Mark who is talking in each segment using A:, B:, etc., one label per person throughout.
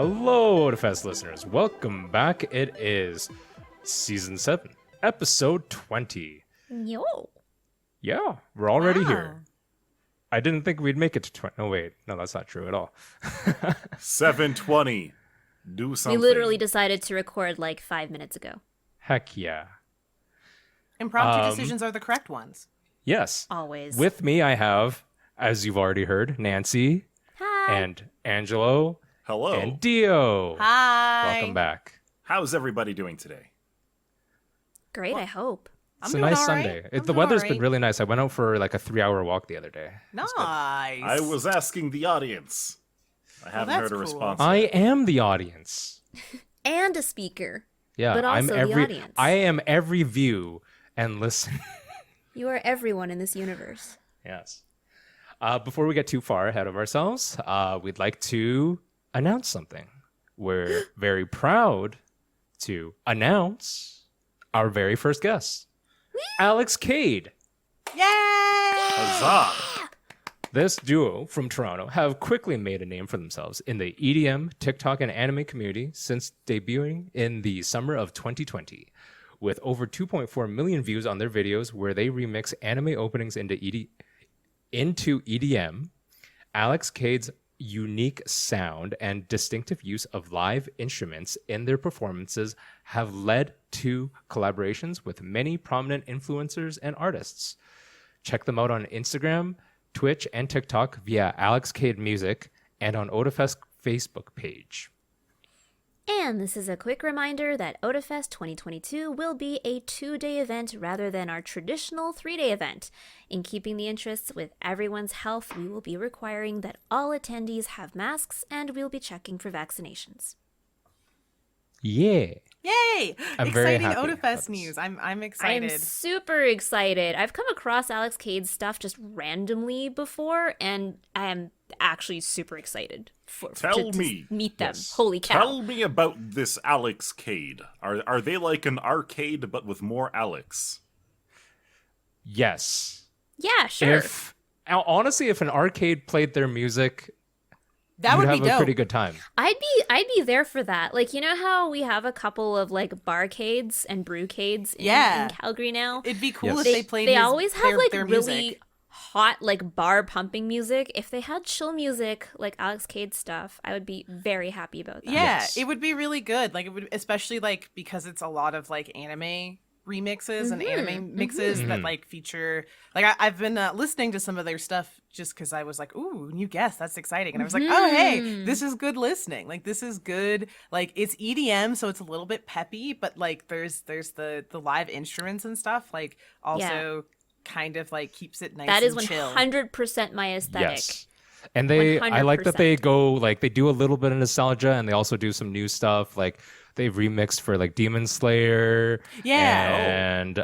A: Hello, Otafest listeners. Welcome back. It is Season 7, Episode 20.
B: Yo.
A: Yeah, we're already here. I didn't think we'd make it to 20. No, wait. No, that's not true at all.
C: 7:20. Do something.
B: We literally decided to record like 5 minutes ago.
A: Heck yeah.
D: Impromptu decisions are the correct ones.
A: Yes.
B: Always.
A: With me, I have, as you've already heard, Nancy.
B: Hi.
A: And Angelo.
C: Hello.
A: And Dio.
D: Hi.
A: Welcome back.
C: How's everybody doing today?
B: Great, I hope.
A: It's
D: I'm
A: a
D: doing
A: nice
D: all right.
A: Sunday.
D: I'm
A: The
D: doing
A: weather's
D: all
A: been
D: right.
A: really nice. I went out for like a 3-hour walk the other day.
D: Nice.
C: I was asking the audience. I haven't
D: that's
C: heard a
D: cool.
C: response.
A: I am the audience.
B: And a speaker.
A: Yeah,
B: But
A: I'm
B: also the
A: every.
B: audience.
A: I am every view and listen.
B: You are everyone in this universe.
A: Yes. Before we get too far ahead of ourselves, we'd like to announce something. We're very proud to announce our very first guest, Alex Cade.
D: Yay!
C: Huzzah!
A: This duo from Toronto have quickly made a name for themselves in the EDM, TikTok, and anime community since debuting in the summer of 2020. With over 2.4 million views on their videos where they remix anime openings into EDM, Alex Cade's unique sound and distinctive use of live instruments in their performances have led to collaborations with many prominent influencers and artists. Check them out on Instagram, Twitch, and TikTok via Alex Cade Music and on Otafest Facebook page.
B: And this is a quick reminder that Otafest 2022 will be a 2-day event rather than our traditional 3-day event. In keeping the interests with everyone's health, we will be requiring that all attendees have masks and we'll be checking for vaccinations.
A: Yeah.
D: Yay!
A: I'm very
D: Exciting
A: happy about
D: Otafest
A: this.
D: news. I'm
B: I am
D: excited.
B: super excited. I've come across Alex Cade's stuff just randomly before, and I am actually super excited
C: Tell
B: to
C: me.
B: meet them.
A: Yes.
B: Holy cow.
C: Tell me about this Alex Cade. Are they like an arcade but with more Alex?
A: Yes.
B: Yeah, sure.
A: Honestly, if an arcade played their music,
D: That
A: you'd
D: would
A: have
D: be
A: a
D: dope.
A: pretty good time.
B: I'd be there for that. Like, you know how we have a couple of like barcades and brewcades in Calgary now?
D: It'd be cool
A: Yes.
D: if
B: They
D: they played
B: they
D: his-
B: always have
D: their-
B: like
D: their
B: really
D: music.
B: hot like bar pumping music. If they had chill music like Alex Cade stuff, I would be very happy about that.
D: Yeah,
A: Yes.
D: it would be really good. Like it would, especially like because it's a lot of like anime remixes and anime mixes that like feature. Like I've been listening to some of their stuff just because I was like, "Ooh, new guest, that's exciting!" And I was like, "Oh, hey, this is good listening. Like this is good. Like it's EDM, so it's a little bit peppy, but like there's the live instruments and stuff. Like also kind of like keeps it nice.
B: That is
D: and chill.
B: 100% my aesthetic.
A: Yes. And I like that they go, like, they do a little bit of nostalgia and they also do some new stuff. Like, they've remixed for, like, Demon Slayer.
D: Yeah.
A: And,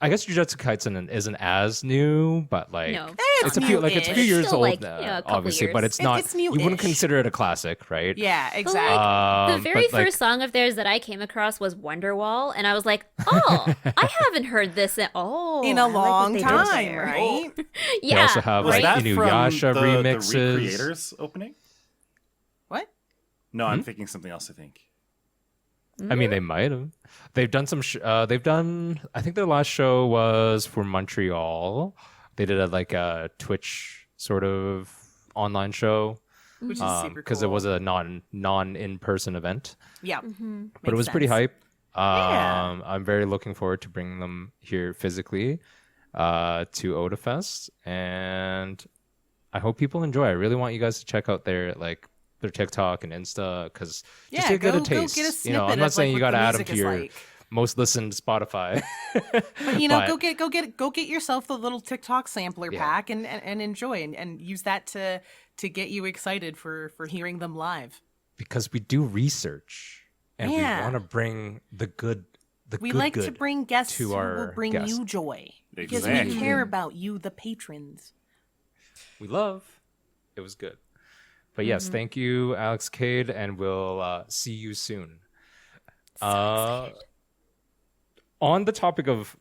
A: I guess Jujutsu Kaisen isn't as new, but, like,
B: No.
A: it's a few
D: new-ish.
A: years
B: Still,
A: old,
B: like, a couple
A: obviously,
B: years.
A: but it's not,
D: It's
A: you wouldn't
D: new-ish.
A: consider it a classic, right?
D: Yeah,
B: But,
D: exactly.
B: like, the very
A: but, like-
B: first song of theirs that I came across was Wonderwall, and I was like, "Oh, I haven't heard this in
D: In a
B: I like what
D: long
B: they did
D: time,
B: there."
D: right?
B: Yeah,
A: They also have,
C: Was
A: like,
C: that from
A: Inuyasha
C: the
A: remixes.
C: Recreators opening?
D: What?
C: No, I'm thinking something else, I think.
A: I mean, they might have. They've done some. They've done. I think their last show was for Montreal. They did a Twitch sort of online show
D: Which is super cool.
A: because it was a non in person event,
D: Yeah.
A: but it was pretty hype.
D: Yeah.
A: I'm very looking forward to bringing them here physically to Otafest, and I hope people enjoy. I really want you guys to check out their TikTok and Insta because just to get a taste.
D: Go get a snippet
A: I'm not
D: of,
A: saying
D: like,
A: you got
D: what
A: to
D: the
A: add them
D: music
A: to
D: is
A: your
D: like.
A: most listened Spotify.
D: But
A: But-
D: go get yourself the little TikTok sampler
A: Yeah.
D: pack and enjoy and use that to get you excited for hearing them live.
A: because we do research and
D: Yeah.
A: we want to bring the good.
D: We like to
A: good
D: bring guests
A: to
D: who
A: our
D: will bring
A: guests.
D: you joy because we
C: Exactly.
D: care about you, the patrons.
A: we love. It was good. But yes, thank you, Alex Cade, and we'll see you soon. On the topic of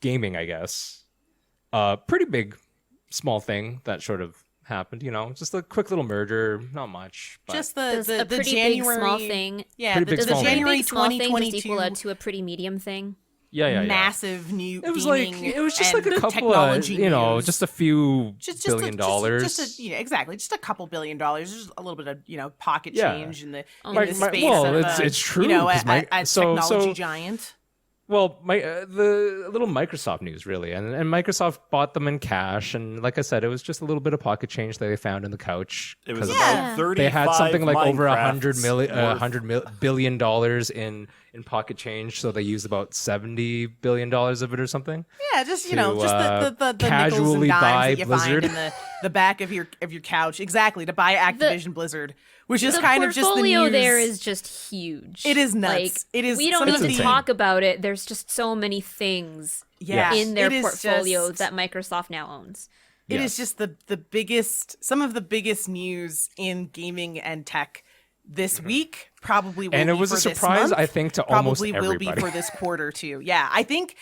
A: gaming, I guess, pretty big, small thing that sort of happened. You know, just a quick little merger, not much. But
D: Just
B: Does
D: the
B: a pretty
D: January
B: big small thing.
D: Yeah,
A: Pretty
D: the,
A: big
D: the
A: small thing.
D: January
B: Big small thing just
D: 2022
B: equal to a pretty medium thing.
A: yeah.
D: massive new
A: It was
D: gaming
A: like it was just like
D: and
A: a couple of
D: technology news.
A: just a few
D: just
A: billion dollars.
D: Exactly, just a couple $1 billion, just a little bit of pocket
A: Yeah.
D: change in the,
B: Oh
D: in
B: my
D: the
B: God.
D: space
A: Well,
D: of
A: it's true,
D: you know,
A: 'cause
D: a technology giant.
A: Well, the little Microsoft news really, and Microsoft bought them in cash, and like I said, it was just a little bit of pocket change that they found in the couch.
C: It was
A: 'cause
C: about 35
A: they had something like over
C: Minecrafts
A: $100 billion in pocket change, so they used about $70 billion of it or something.
D: Yeah, just
A: to,
D: just the nickels and
A: casually
D: dimes
A: buy
D: that you
A: Blizzard.
D: find in the back of your couch. Exactly, to buy Activision Blizzard, which is kind of just the
B: portfolio
D: news.
B: there is just huge.
D: It is nuts.
B: Like,
D: It is
B: We don't
D: some
B: need
D: of
B: to
D: the-
B: talk about it. There's just so many things
D: Yeah,
B: in their
D: it is
B: portfolio
D: just-
B: that Microsoft now owns.
D: It
A: Yes.
D: is just the biggest, some of the biggest news in gaming and tech this week. Probably will
A: And it
D: be
A: was
D: for
A: a
D: this
A: surprise,
D: month,
A: I think, to almost
D: probably will
A: everybody.
D: be for this quarter too. Yeah, I think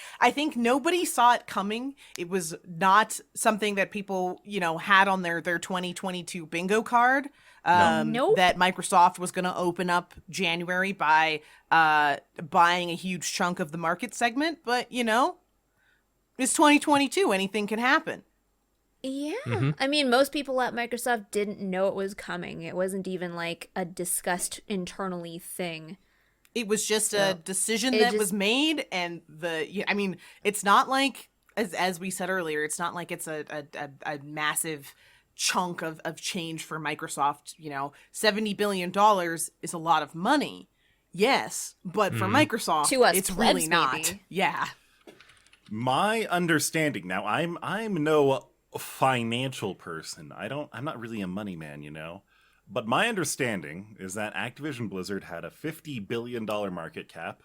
D: nobody saw it coming. It was not something that people had on their 2022 bingo card.
B: Nope.
D: That Microsoft was going to open up January by buying a huge chunk of the market segment, but it's 2022. Anything can happen.
B: Yeah.
A: Mm-hmm.
B: I mean, most people at Microsoft didn't know it was coming. It wasn't even like a discussed internally thing.
D: It was just a decision
B: it
D: that
B: just-
D: was made, and it's not like, as we said earlier, it's not like it's a massive chunk of change for Microsoft. $70 billion is a lot of money, yes, but for Microsoft,
B: To us
D: it's
B: plebs,
D: really not.
B: maybe.
D: Yeah.
C: My understanding now, I'm no financial person. I'm not really a money man, But my understanding is that Activision Blizzard had a $50 billion market cap.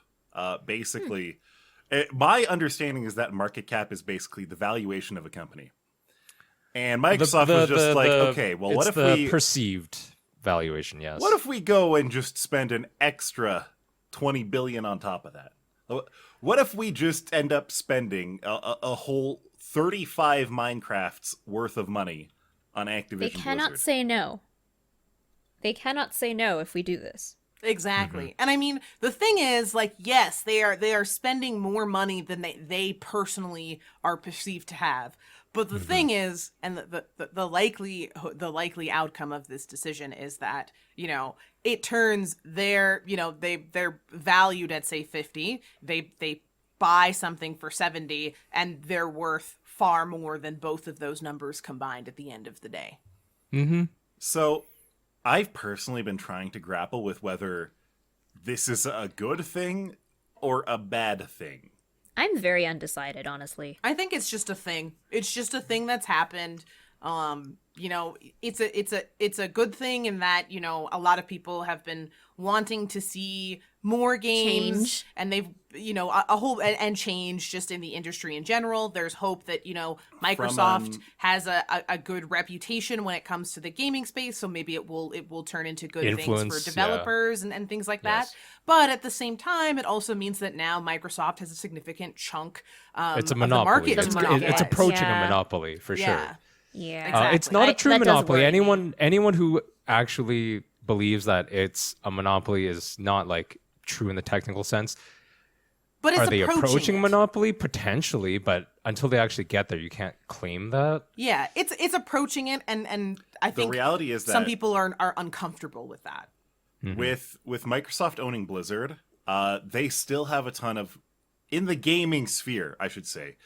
C: Basically, my understanding is that market cap is basically the valuation of a company. And Microsoft was just okay, well, what if we
A: perceived valuation? Yes.
C: What if we go and just spend an extra $20 billion on top of that? What if we just end up spending a whole 35 Minecrafts worth of money on Activision
B: They cannot
C: Blizzard?
B: say no. They cannot say no if we do this.
D: Exactly. And I mean, the thing is, yes, they are spending more money than they personally are perceived to have. But the thing is, and the likely outcome of this decision is that, it turns they're valued at, say, 50, they buy something for 70, and they're worth far more than both of those numbers combined at the end of the day.
A: Mm-hmm.
C: So I've personally been trying to grapple with whether this is a good thing or a bad thing.
B: I'm very undecided, honestly.
D: I think it's just a thing. It's just a thing that's happened. It's a good thing in that, a lot of people have been wanting to see more games
B: Change.
D: and they've, a whole and change just in the industry in general. There's hope that, Microsoft has a good reputation when it comes to the gaming space. So maybe it will turn into good things
A: Influence,
D: for developers and things like that.
A: Yes.
D: But at the same time, it also means that now Microsoft has a significant chunk
A: It's a
D: of the
A: monopoly.
D: market.
B: It's
D: to
B: a
D: market.
B: monopoly.
A: It's approaching
B: Yeah.
A: a monopoly for
D: Yeah.
A: sure.
B: Yeah.
D: Exactly.
A: It's not a true
B: that does
A: monopoly.
B: worry me.
A: Anyone who actually believes that it's a monopoly is not like true in the technical sense.
D: But it's
A: Are they approaching
D: it.
A: monopoly? Potentially, but until they actually get there, you can't claim that.
D: Yeah, it's approaching it, and I
C: The
D: think
C: reality is that
D: some people are uncomfortable with that.
C: with Microsoft owning Blizzard, they still have a ton of, in the gaming sphere, I should say,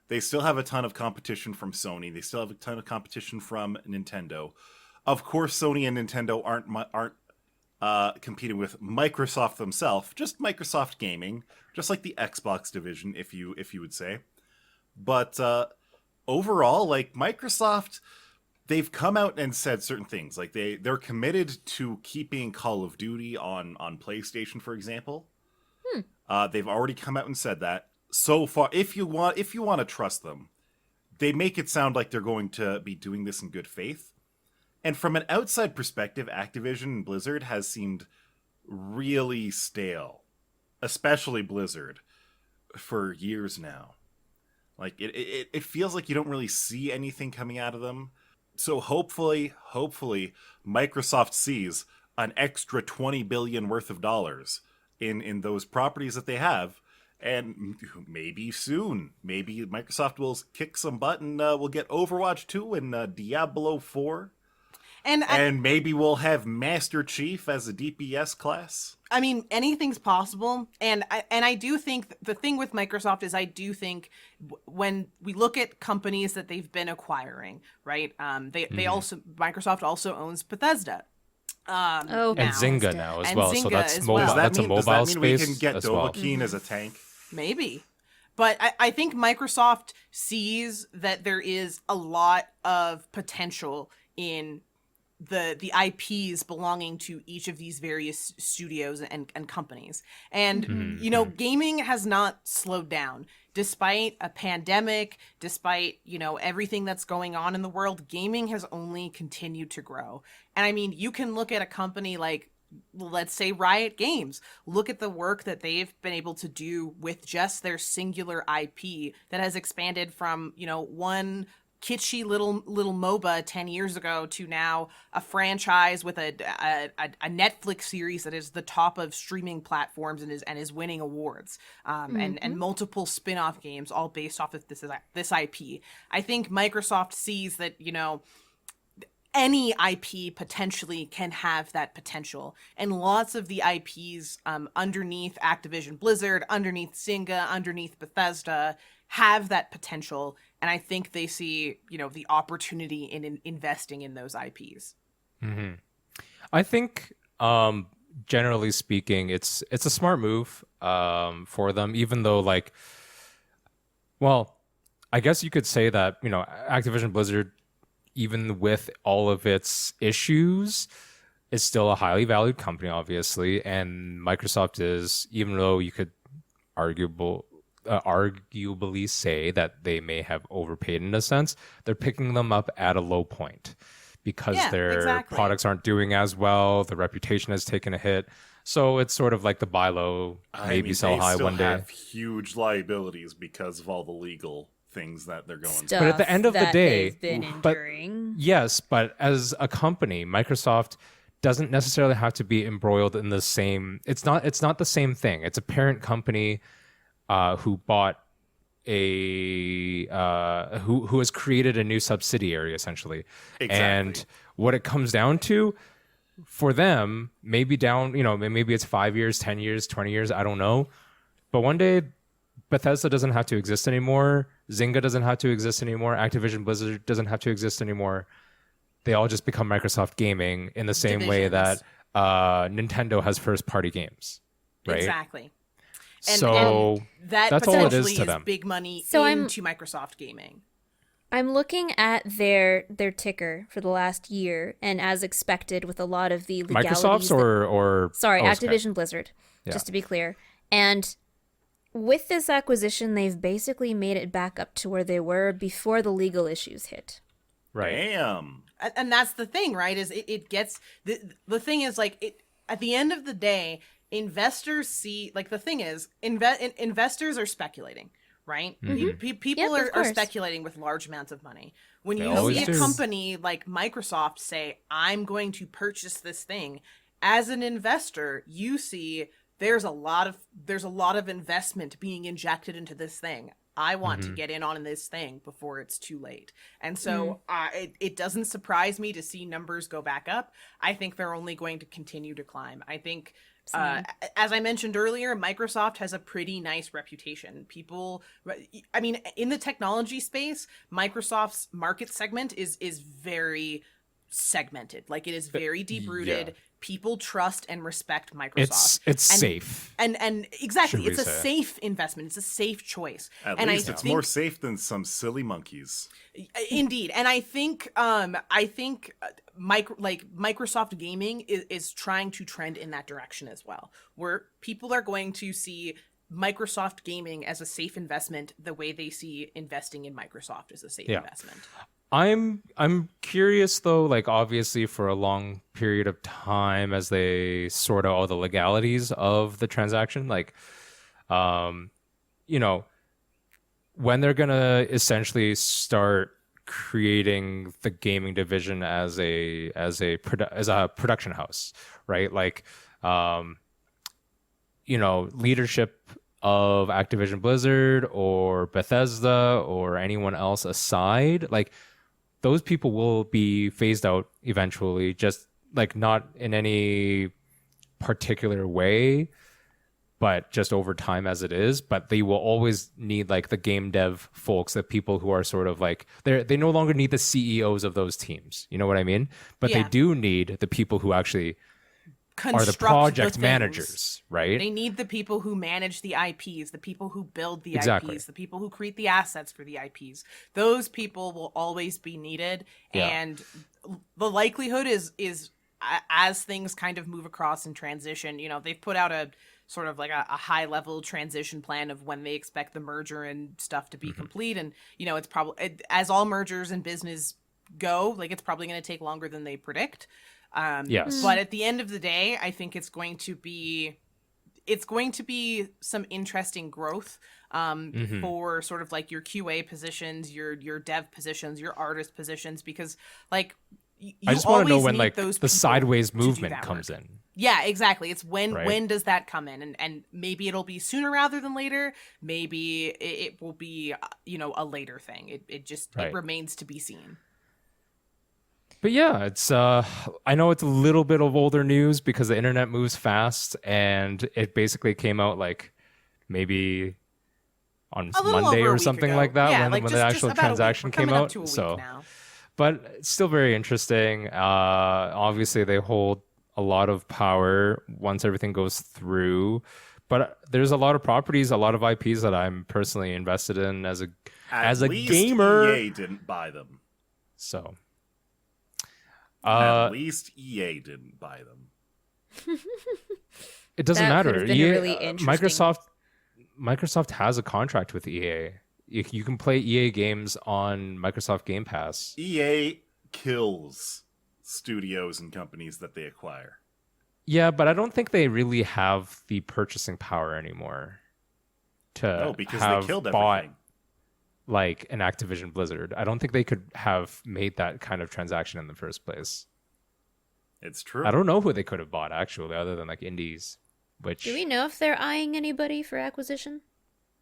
C: they still have a ton of competition from Sony. They still have a ton of competition from Nintendo. Of course, Sony and Nintendo aren't competing with Microsoft themselves, just Microsoft Gaming, just like the Xbox division, if you would say. But overall, like Microsoft, they've come out and said certain things. Like they're committed to keeping Call of Duty on PlayStation, for example. They've already come out and said that. So far, if you want to trust them, they make it sound like they're going to be doing this in good faith. And from an outside perspective, Activision and Blizzard has seemed really stale, especially Blizzard, for years now. Like it feels like you don't really see anything coming out of them. So hopefully, Microsoft sees an extra 20 billion worth of dollars in those properties that they have, and maybe soon, maybe Microsoft will kick some butt and we'll get Overwatch 2 and Diablo 4. And maybe we'll have Master Chief as a DPS class.
D: I mean, anything's possible, and I do think the thing with Microsoft is I do think when we look at companies that they've been acquiring, right? They also Microsoft also owns Bethesda.
A: And Zynga now as well. So that's
D: well.
A: mobile. That's a mobile
C: does that mean
A: space
C: we can get
A: as
C: Dovahkiin
A: well.
C: as a tank?
D: Maybe. But I think Microsoft sees that there is a lot of potential in the IPs belonging to each of these various studios and companies. And, you know, gaming has not slowed down. Despite a pandemic, despite, you know, everything that's going on in the world, gaming has only continued to grow. And I mean, you can look at a company like, let's say, Riot Games. Look at the work that they've been able to do with just their singular IP that has expanded from, you know, one kitschy little MOBA 10 years ago to now a franchise with a Netflix series that is the top of streaming platforms and is winning awards, and multiple spin-off games all based off of this IP. I think Microsoft sees that, you know, any IP potentially can have that potential, and lots of the IPs underneath Activision Blizzard, underneath Zynga, underneath Bethesda have that potential, and I think they see, you know, the opportunity in investing in those IPs.
A: I think, generally speaking, it's a smart move for them, even though, like, well, I guess you could say that, you know, Activision Blizzard, even with all of its issues, is still a highly valued company, obviously, and Microsoft is, even though you could arguably say that they may have overpaid in a sense, they're picking them up at a low point because their products aren't doing as well. The reputation has taken a hit. So it's sort of like the buy low, maybe sell high one day.
C: They have huge liabilities because of all the legal things that they're going through.
A: But at the end of the day,
B: been enduring.
A: but as a company, Microsoft doesn't necessarily have to be embroiled in the same. It's not the same thing. It's a parent company who bought who has created a new subsidiary essentially.
C: Exactly.
A: And what it comes down to for them, maybe it's 5 years, 10 years, 20 years, I don't know. But one day Bethesda doesn't have to exist anymore. Zynga doesn't have to exist anymore. Activision Blizzard doesn't have to exist anymore. They all just become Microsoft Gaming in the same way that Nintendo has first-party games, right?
D: Exactly. And
A: that's all it is to them.
D: Big money
B: So
D: into Microsoft Gaming.
B: I'm looking at their ticker for the last year, and as expected, with a lot of the legalities.
A: Microsoft's or
B: Activision Blizzard, just to be clear. And with this acquisition, they've basically made it back up to where they were before the legal issues hit.
A: Right.
C: Damn.
D: And that's the thing, right? Is it gets the thing is, like, at the end of the day, investors see, like, the thing is, investors are speculating, right? People are speculating with large amounts of money. When you see a company like Microsoft say, I'm going to purchase this thing, as an investor, you see there's a lot of investment being injected into this thing. I want to get in on this thing before it's too late. And so it doesn't surprise me to see numbers go back up. I think they're only going to continue to climb. I think, as I mentioned earlier, Microsoft has a pretty nice reputation. In the technology space, Microsoft's market segment is very segmented. Like, it is very deep-rooted. Yeah. People trust and respect Microsoft.
A: It's safe.
D: And exactly, it's a safe investment. It's a safe choice.
C: At least it's more safe than some silly monkeys.
D: Indeed. And I think Microsoft Gaming is trying to trend in that direction as well, where people are going to see Microsoft Gaming as a safe investment the way they see investing in Microsoft as a safe investment.
A: I'm curious though, like, obviously for a long period of time as they sort out all the legalities of the transaction, like, when they're gonna essentially start creating the gaming division as a production house, right? Like, leadership of Activision Blizzard or Bethesda or anyone else aside, like those people will be phased out eventually, just like not in any particular way, but just over time as it is. But they will always need like the game dev folks, the people who are sort of like they no longer need the CEOs of those teams. You know what I mean? But they do need the people who actually are the project managers, right?
D: They need the people who manage the IPs, the people who build the
A: Exactly.
D: IPs, the people who create the assets for the IPs. Those people will always be needed.
A: Yeah.
D: And the likelihood is as things kind of move across and transition, they've put out a sort of like a high level transition plan of when they expect the merger and stuff to be complete. And, it's probably, as all mergers in business go, like it's probably going to take longer than they predict.
A: Yes.
D: But at the end of the day, I think it's going to be some interesting growth for sort of like your QA positions, your dev positions, your artist positions, because like
A: I just want to know when
D: need
A: like
D: those
A: the
D: people
A: sideways
D: to do
A: movement
D: that
A: comes
D: work.
A: in.
D: Yeah, exactly. It's
A: Right.
D: when does that come in, and maybe it'll be sooner rather than later. Maybe it will be a later thing. It
A: Right.
D: remains to be seen.
A: But yeah, it's I know it's a little bit of older news because the internet moves fast, and it basically came out like maybe on
D: A little
A: Monday
D: over a
A: or
D: week
A: something
D: ago.
A: like that
D: Yeah,
A: when
D: like
A: the
D: just
A: actual
D: about a week.
A: transaction
D: We're
A: came
D: coming up
A: out.
D: to a week
A: So,
D: now.
A: but it's still very interesting. Obviously, they hold a lot of power once everything goes through. But there's a lot of properties, a lot of IPs that I'm personally invested in as a
C: At least
A: gamer.
C: EA didn't buy them.
A: So.
C: At least EA didn't buy them.
A: It doesn't
B: That
A: matter.
B: could have been a really interesting-
A: Microsoft has a contract with EA. You can play EA games on Microsoft Game Pass.
C: EA kills studios and companies that they acquire.
A: Yeah, but I don't think they really have the purchasing power anymore to
C: No, because they
A: have
C: killed
A: bought
C: everything.
A: like an Activision Blizzard. I don't think they could have made that kind of transaction in the first place.
C: It's true.
A: I don't know who they could have bought actually, other than like indies. Which
B: Do we know if they're eyeing anybody for acquisition?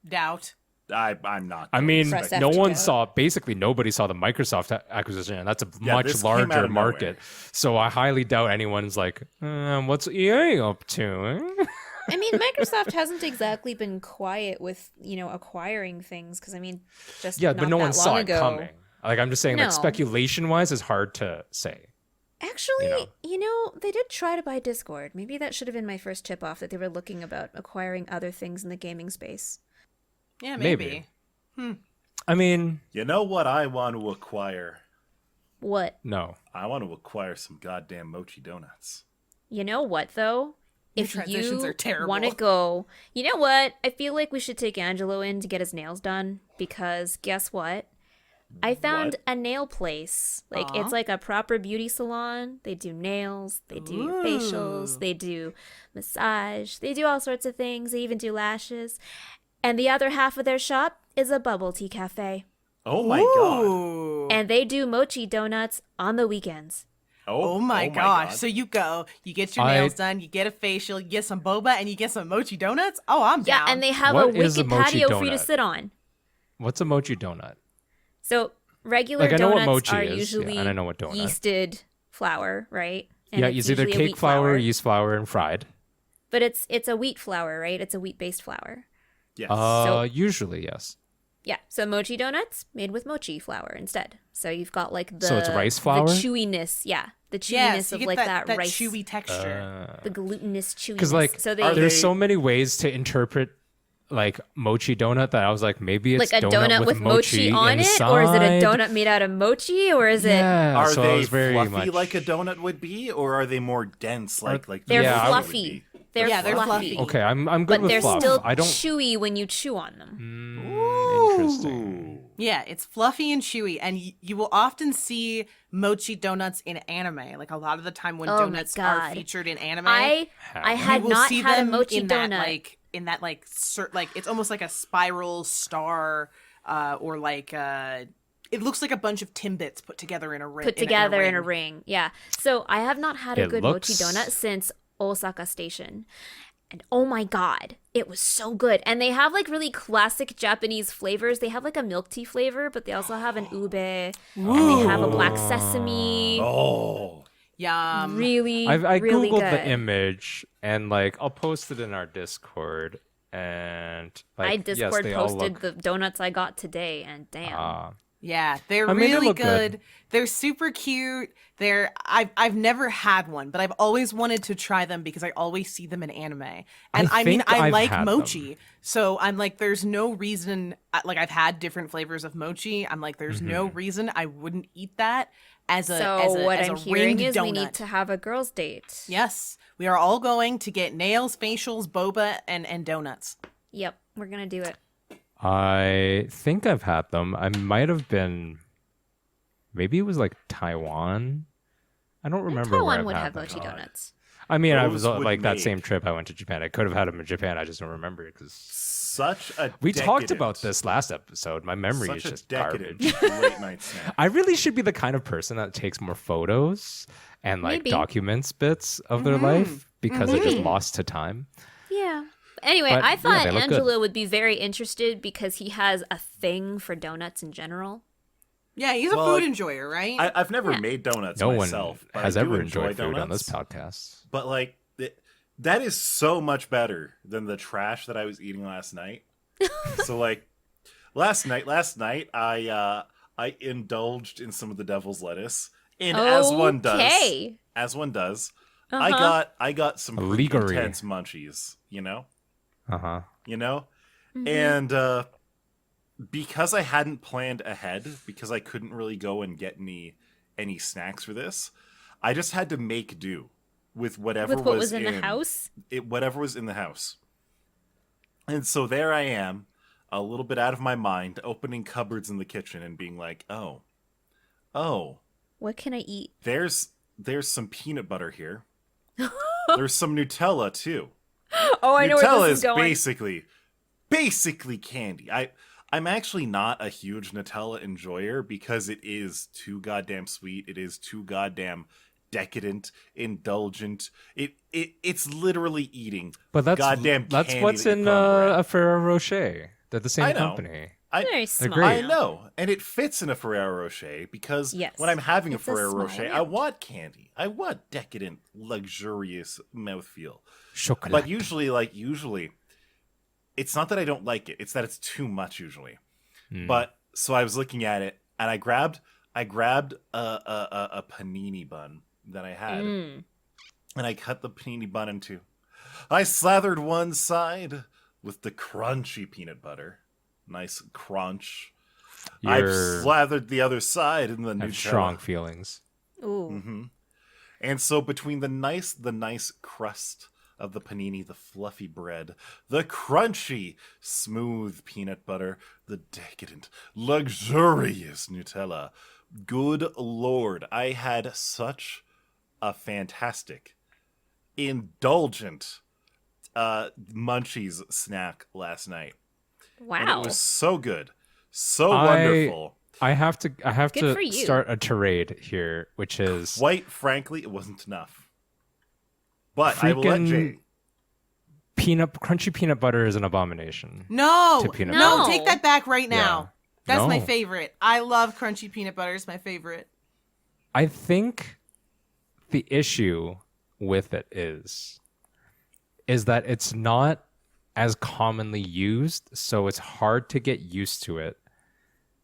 D: Doubt.
C: I'm not.
A: I mean,
B: Press
A: no
B: F to
A: one
B: go.
A: saw, basically nobody saw the Microsoft acquisition, and that's a
C: Yeah,
A: much
C: this came out
A: larger
C: of
A: market. So I highly doubt anyone's like, what's EA up to?
B: I mean, Microsoft hasn't exactly been quiet with, acquiring things because, I mean, just
A: Yeah,
B: not
A: but no
B: that
A: one saw
B: long
A: it
B: ago.
A: coming. Like, I'm just saying,
B: No.
A: like, speculation-wise is hard to say.
B: Actually,
A: You know.
B: they did try to buy Discord. Maybe that should have been my first tip-off, that they were looking about acquiring other things in the gaming space.
D: Yeah,
A: Maybe.
D: maybe.
A: I mean,
C: You know what I want to acquire?
B: What?
A: no.
C: I want to acquire some goddamn Mochi Donuts.
B: You know what, though?
D: Your
B: If
D: transitions
B: you
D: are terrible.
B: want to go, you know what? I feel like we should take Angelo in to get his nails done because guess what? I found
C: What?
B: a nail place. Like
D: Aw.
B: it's like a proper beauty salon. They do nails, they do your facials,
D: Ooh.
B: they do massage, they do all sorts of things. They even do lashes. And the other half of their shop is a bubble tea cafe.
C: Oh my god.
D: Ooh.
B: And they do mochi donuts on the weekends.
D: Oh my gosh. So you go, you get your nails done, you get a facial, you get some boba, and you get some mochi donuts? Oh, I'm
B: Yeah,
D: down.
B: and they have
A: What
B: a
A: is a
B: wicked
A: mochi
B: patio for you to
A: donut?
B: sit on.
A: What's a mochi donut?
B: So regular
A: Like, I know what
B: donuts
A: mochi
B: are
A: is,
B: usually
A: yeah, and I know what donut.
B: yeasted flour, right? And
A: Yeah,
B: it's
A: it's either
B: usually a
A: cake
B: wheat
A: flour, yeast flour, and fried.
B: But it's a wheat flour, right? It's a wheat-based flour.
C: Yes.
B: So-
A: Usually, yes.
B: Yeah, so mochi donuts made with mochi flour instead. So you've got like the
A: So it's rice flour?
B: the chewiness, yeah, the chewiness
D: yes, you
B: of
D: get
B: like that
D: that
B: rice,
D: chewy texture.
B: the glutinous chewiness.
A: Because like,
B: so
C: Are
A: there's
C: they-
A: so many ways to interpret like mochi donut that I was like, maybe it's
B: like a donut with mochi on
A: inside.
B: it, or is it a donut made out of mochi, or is it?
A: Yeah,
C: Are
A: so I
C: they
A: was very
C: fluffy
A: much
C: like a donut would be, or are they more dense like
B: They're
A: Yeah, I would
B: fluffy. They're
D: Yeah, they're
B: fluffy.
D: fluffy.
A: Okay, I'm good
B: But
A: with
B: they're
A: fluff.
B: still
A: I don't.
B: chewy when you chew on them.
A: Interesting.
D: Yeah, it's fluffy and chewy, and you will often see mochi donuts in anime. Like a lot of the time when
B: Oh my
D: donuts are
B: God.
D: featured in anime,
B: I
A: You
B: had
D: you will
B: not
D: see
B: had a
D: them
B: mochi
D: in
B: donut.
D: that like it's almost like a spiral star, or like it looks like a bunch of Timbits put together in a ring.
B: Put together in a ring. Yeah. So I have not had a
A: It
B: good
A: looks-
B: mochi donut since Osaka Station. And oh my god, it was so good. And they have like really classic Japanese flavors. They have like a milk tea flavor, but they also have an ube. And they have a black sesame.
C: Oh,
B: Really,
A: I
B: really
A: googled
B: good.
A: the image and like I'll post it in our Discord and like
B: I
A: yes,
B: Discord
A: they all
B: posted
A: look,
B: the donuts I got today, and damn.
D: Yeah, they're
A: I mean, they
D: really
A: look
D: good.
A: good.
D: They're super cute. I've never had one, but I've always wanted to try them because I always see them in anime. And I mean,
A: think
D: I
A: I've
D: like
A: had
D: mochi.
A: them.
D: So I'm like, there's no reason, like I've had different flavors of mochi. I'm like, there's no reason I wouldn't eat that as a
B: So
D: as a,
B: what
D: as
B: I'm
D: a
B: hearing
D: ringed
B: is
D: donut.
B: we need to have a girls' date.
D: Yes, we are all going to get nails, facials, boba, and donuts.
B: Yep, we're gonna do it.
A: I think I've had them. I might have been, maybe it was like Taiwan. I don't remember where
B: Taiwan
A: I've
B: would
A: had
B: have
A: them.
B: mochi donuts.
A: I mean, I
C: Those
A: was
C: would
A: like that
C: make-
A: same trip I went to Japan. I could have had them in Japan. I just don't remember it because
C: such a
A: we talked
C: decadent-
A: about this last episode. My memory
C: Such
A: is
C: a
A: just
C: decadent
A: garbage.
C: late night snack.
A: I really should be the kind of person that takes more photos and like
B: Maybe.
A: documents bits of their life because they're just
B: Maybe.
A: lost to time.
B: Yeah. Anyway,
A: But,
B: I
A: yeah,
B: thought
A: they look good.
B: Angelo would be very interested because he has a thing for donuts in general.
D: Yeah, he's a
C: Well,
D: food enjoyer, right?
C: I've never
B: Yeah.
C: made donuts
A: No
C: myself.
A: one
C: but
A: has
C: I do
A: ever
C: enjoy
A: enjoyed food on this
C: donuts.
A: podcast.
C: But like that is so much better than the trash that I was eating last night. So like last night I indulged in some of the devil's lettuce, and as one does,
B: Okay. Uh-huh.
C: I got some pretty
A: Leagery.
C: intense munchies, you know,
A: Uh-huh.
C: and because I hadn't planned ahead, because I couldn't really go and get any snacks for this, I just had to make do with whatever
B: With what was in the house?
C: whatever was in the house. And so there I am, a little bit out of my mind, opening cupboards in the kitchen and being like, oh,
B: What can I eat?
C: there's some peanut butter here. There's some Nutella too.
B: Oh, I know where
C: Nutella
B: this is going.
C: basically candy. I'm actually not a huge Nutella enjoyer because it is too goddamn sweet. It is too goddamn decadent, indulgent. It's literally eating
A: But that's
C: goddamn
A: that's
C: candy
A: what's
C: that you
A: in
C: put on bread.
A: a Ferrero Rocher. They're the same
C: I know.
A: company.
B: Very
A: They're
B: small.
A: great.
C: I know, and it fits in a Ferrero Rocher because
B: Yes.
C: when I'm having a
B: It's a
C: Ferrero
B: small
C: Rocher, I
B: amount.
C: want candy. I want decadent, luxurious mouthfeel.
A: Chocolate.
C: But usually, it's not that I don't like it; it's that it's too much usually. But so I was looking at it, and I grabbed a panini bun that I had, and I cut the panini bun in two. I slathered one side with the crunchy peanut butter, nice crunch. I
A: You're-
C: slathered the other side in the
A: have
C: Nutella.
A: strong feelings.
B: Ooh.
C: And so between the nice crust of the panini, the fluffy bread, the crunchy, smooth peanut butter, the decadent, luxurious Nutella, good lord, I had such a fantastic, indulgent munchies snack last night. And
B: Wow.
C: it was so good. So
A: I-
C: wonderful.
A: I have to
B: Good for you.
A: start a tirade here, which is
C: Quite frankly, it wasn't enough. But I will let Jay.
A: crunchy peanut butter is an abomination.
D: No,
A: To peanut
D: no,
B: butter.
D: take that back right now.
A: Yeah.
D: That's my
A: No.
D: favorite. I love crunchy peanut butter. It's my favorite.
A: I think the issue with it is that it's not as commonly used, so it's hard to get used to it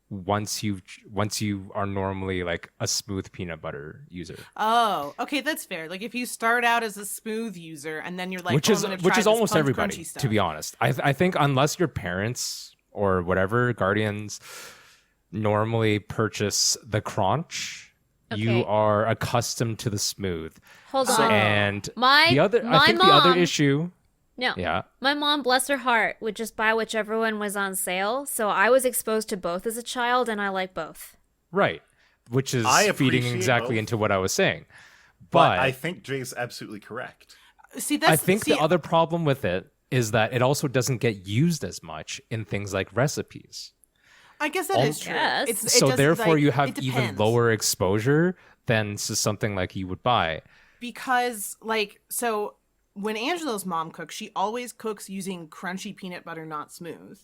A: once you are normally like a smooth peanut butter user.
D: Oh, okay, that's fair. Like if you start out as a smooth user and then you're like,
A: which
D: oh,
A: is
D: I'm gonna
A: which
D: try
A: is
D: this
A: almost
D: crunchy
A: everybody,
D: stuff.
A: to be honest. I think unless your parents or whatever guardians normally purchase the crunch, you
B: Okay.
A: are accustomed to the smooth.
B: Hold
D: So-
B: on.
A: And
B: My
A: the other
B: my
A: I think
B: mom,
A: the other issue,
B: No.
A: yeah.
B: My mom, bless her heart, would just buy whichever one was on sale. So I was exposed to both as a child, and I like both.
A: Right. Which is
C: I
A: feeding
C: appreciate
A: exactly
C: both.
A: into what I was saying.
C: But
A: But
C: I think Jay's absolutely correct.
D: See, that's
A: I think
D: see,
A: the other problem with it is that it also doesn't get used as much in things like recipes.
D: I guess that is true.
B: Yes.
D: It
A: So
D: does,
A: therefore,
D: like,
A: you
D: it
A: have even
D: depends.
A: lower exposure than something like you would buy.
D: Because, like, so when Angela's mom cooks, she always cooks using crunchy peanut butter, not smooth.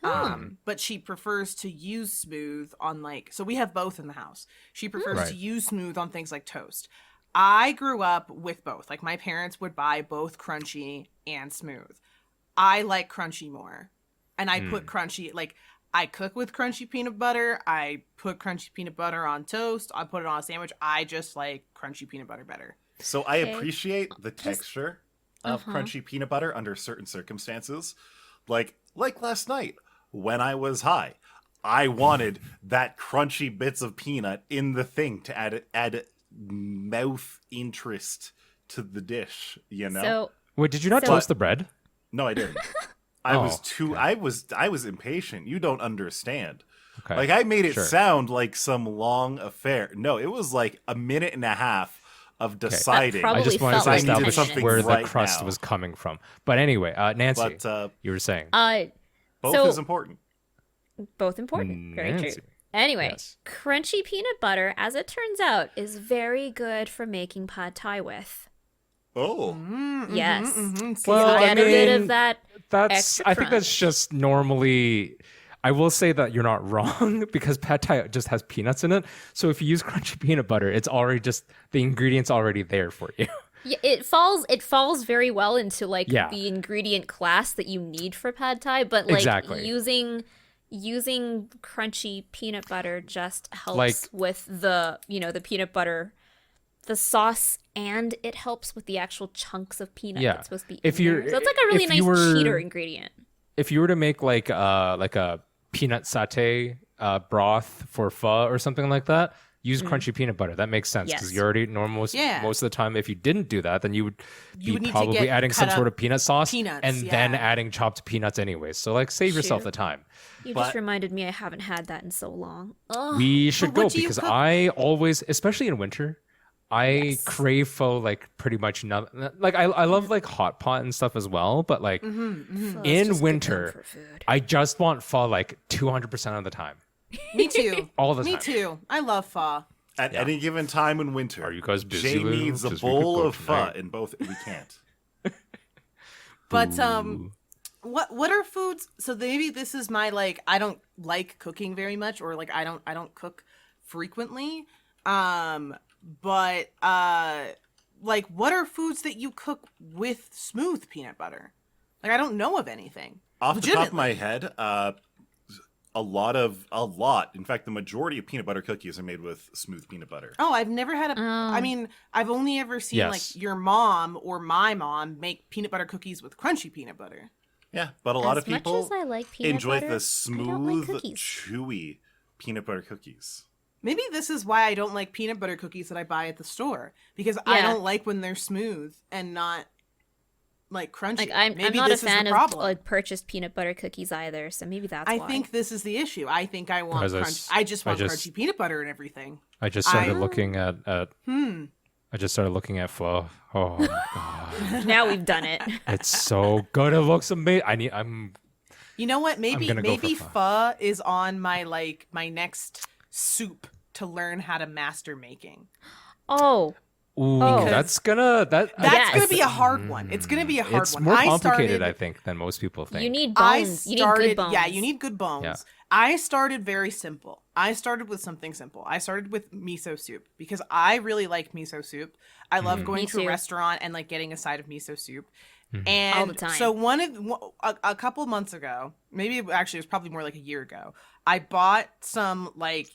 D: But she prefers to use smooth on, like, so we have both in the house. She prefers
A: Right.
D: to use smooth on things like toast. I grew up with both. Like, my parents would buy both crunchy and smooth. I like crunchy more. And I put crunchy, like, I cook with crunchy peanut butter. I put crunchy peanut butter on toast. I put it on a sandwich. I just like crunchy peanut butter better.
C: So I
B: Okay.
C: appreciate the texture of crunchy peanut butter under certain circumstances. Like last night when I was high, I wanted that crunchy bits of peanut in the thing to add mouth interest to the dish, you know?
B: So
A: Wait, did you not
B: So-
A: toast the bread?
C: No, I didn't. I
A: Oh,
C: was too
A: okay.
C: I was impatient. You don't understand.
A: Okay.
C: Like I made it
A: Sure.
C: sound like some long affair. No, it was like a minute and a half of deciding.
B: probably
A: I just wanted
B: felt
A: to
B: like
A: establish
B: 10 minutes.
A: where
C: right
A: the crust
C: now.
A: was coming from. But anyway, Nancy,
C: But
A: you were saying.
C: both
B: so-
C: is important.
B: both important. Very true.
A: Nancy.
B: Anyway,
A: Yes.
B: crunchy peanut butter, as it turns out, is very good for making pad thai with.
C: Oh,
B: Yes.
D: See,
A: Well,
B: You
A: I
B: get a bit
A: mean,
B: of that.
A: That's.
B: extra
A: I think that's
B: crunch.
A: just normally. I will say that you're not wrong because pad thai just has peanuts in it. So if you use crunchy peanut butter, it's already just the ingredients already there for you.
B: Yeah, it falls very well into like
A: Yeah.
B: the ingredient class that you need for pad thai, but like
A: Exactly.
B: using crunchy peanut butter just helps
A: Like-
B: with the the peanut butter, the sauce, and it helps with the actual chunks of peanut
A: Yeah.
B: that's supposed to be
A: If
B: in
A: you're-
B: there. So it's like a really
A: if
B: nice
A: you were-
B: cheater ingredient.
A: If you were to make like a peanut satay broth for pho or something like that, use crunchy peanut butter. That makes sense because
B: Yes.
A: you already most
D: Yeah.
A: most of the time. If you didn't do that, then you would
D: You
A: be
D: would need to
A: probably
D: get
A: adding some
D: cut
A: sort
D: up
A: of peanut sauce
D: peanuts,
A: and then
D: yeah.
A: adding chopped peanuts anyways. So like save yourself
B: Shoot.
A: the time.
B: You
C: But-
B: just reminded me I haven't had that in so long. Oh,
A: We should
D: But
A: go
D: what do you
A: because
D: cook?
A: I always, especially in winter, I
B: Yes.
A: crave pho like pretty much nothing. Like I love like hot pot and stuff as well, but like
B: pho is
A: in
B: just good
A: winter,
B: comfort food.
A: I just want pho like 200% of the time.
D: Me too.
A: All the
D: Me
A: time.
D: too. I love pho.
C: at any given time in winter,
A: Are you guys busy,
C: Jay
A: Lou?
C: needs a
A: 'Cause we could
C: bowl
A: go
C: of pho,
A: tonight.
C: and both we can't.
D: But what are foods? So maybe this is my like I don't like cooking very much, or like I don't cook frequently. But like what are foods that you cook with smooth peanut butter? Like I don't know of anything.
C: Off the top of my
D: Legitimately.
C: head, a lot. In fact, the majority of peanut butter cookies are made with smooth peanut butter.
D: Oh, I've never had a.
B: Oh.
D: I mean, I've only ever seen
A: Yes.
D: like your mom or my mom make peanut butter cookies with crunchy peanut butter.
C: Yeah, but a lot
B: As
C: of people
B: much as I like peanut
C: enjoy
B: butter,
C: the
B: I don't
C: smooth,
B: like cookies.
C: chewy peanut butter cookies.
D: Maybe this is why I don't like peanut butter cookies that I buy at the store because I
B: Yeah.
D: don't like when they're smooth and not like crunchy.
B: Like I'm
D: Maybe
B: not a
D: this is
B: fan
D: the
B: of
D: problem.
B: like purchased peanut butter cookies either, so maybe that's
D: I
B: why.
D: think this is the issue. I think I want
A: Guys,
D: crunch.
A: I
D: I just want
A: just-
D: crunchy peanut butter and everything.
A: I just started
D: I-
A: looking at I just started looking at pho. Oh my god,
B: now we've done it.
A: it's so good. It looks amazing. I'm
D: You know what? Maybe
A: gonna go for
D: maybe
A: pho.
D: pho is on my like my next soup to learn how to master making.
B: Oh,
A: ooh,
B: Oh.
A: that's gonna
D: That's
B: Yes.
D: gonna be a hard one. It's gonna be a hard
A: it's
D: one.
A: more
D: I
A: complicated,
D: started-
A: I think, than most people think.
B: you need
D: I
B: bones. You need
D: started,
B: good bones.
D: yeah, you need good bones.
A: Yeah.
D: I started very simple. I started with something simple. I started with miso soup because I really like miso soup. I love going
B: Me
D: to a
B: too.
D: restaurant and like getting a side of miso soup.
A: Mm-hmm.
D: And
B: All the time.
D: so a couple months ago, maybe actually it was probably more like a year ago, I bought some like